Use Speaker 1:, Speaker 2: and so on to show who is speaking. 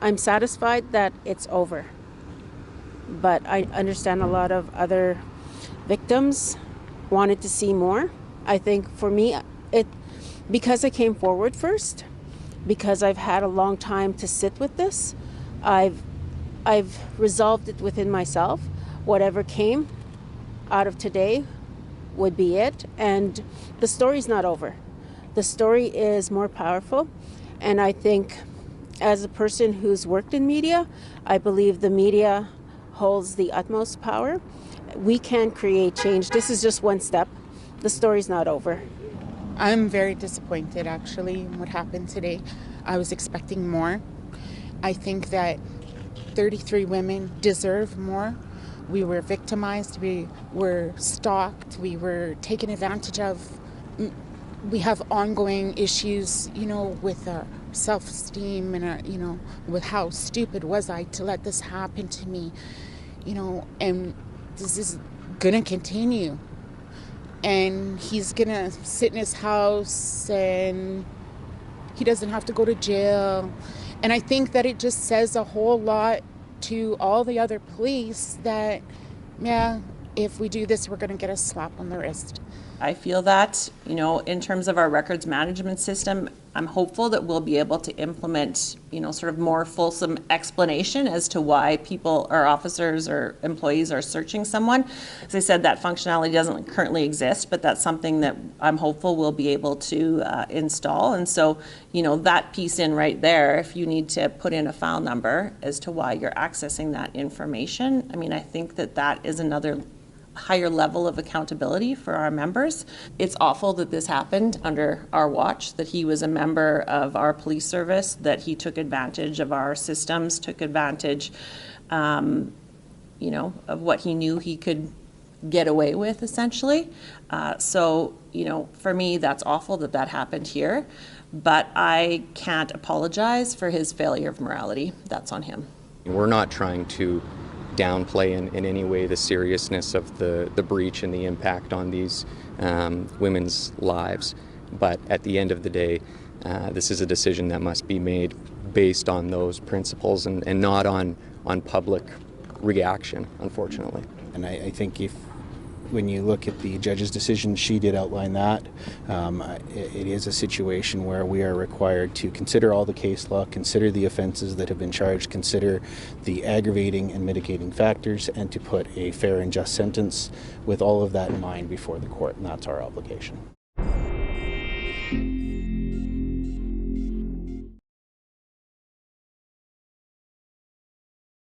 Speaker 1: I'm satisfied that it's over. But I understand a lot of other victims wanted to see more. I think for me, it because I came forward first, because I've had a long time to sit with this, I've I've resolved it within myself. Whatever came out of today would be it. And the story's not over. The story is more powerful. And I think, as a person who's worked in media, I believe the media holds the utmost power. We can create change. This is just one step. The story's not over.
Speaker 2: I'm very disappointed, actually, in what happened today. I was expecting more. I think that 33 women deserve more. We were victimized, we were stalked, we were taken advantage of. We have ongoing issues, with our self-esteem and with how stupid was I to let this happen to me, and this is gonna continue. And he's gonna sit in his house and he doesn't have to go to jail. And I think that it just says a whole lot to all the other police that, yeah, if we do this, we're going to get a slap on the wrist.
Speaker 3: I feel that, in terms of our records management system, I'm hopeful that we'll be able to implement, sort of more fulsome explanation as to why people or officers or employees are searching someone. As I said, that functionality doesn't currently exist, but that's something that I'm hopeful we'll be able to install. And so, that piece in right there, if you need to put in a file number as to why you're accessing that information, I think that is another higher level of accountability for our members. It's awful that this happened under our watch, that he was a member of our police service, that he took advantage of our systems, took advantage, of what he knew he could get away with, essentially. So, for me, that's awful that happened here, but I can't apologize for his failure of morality. That's on him.
Speaker 4: We're not trying to downplay in any way the seriousness of the breach and the impact on these women's lives. But at the end of the day, this is a decision that must be made based on those principles and not on public reaction, unfortunately.
Speaker 5: And I think when you look at the judge's decision, she did outline that. It is a situation where we are required to consider all the case law, consider the offenses that have been charged, consider the aggravating and mitigating factors, and to put a fair and just sentence with all of that in mind before the court, and that's our obligation.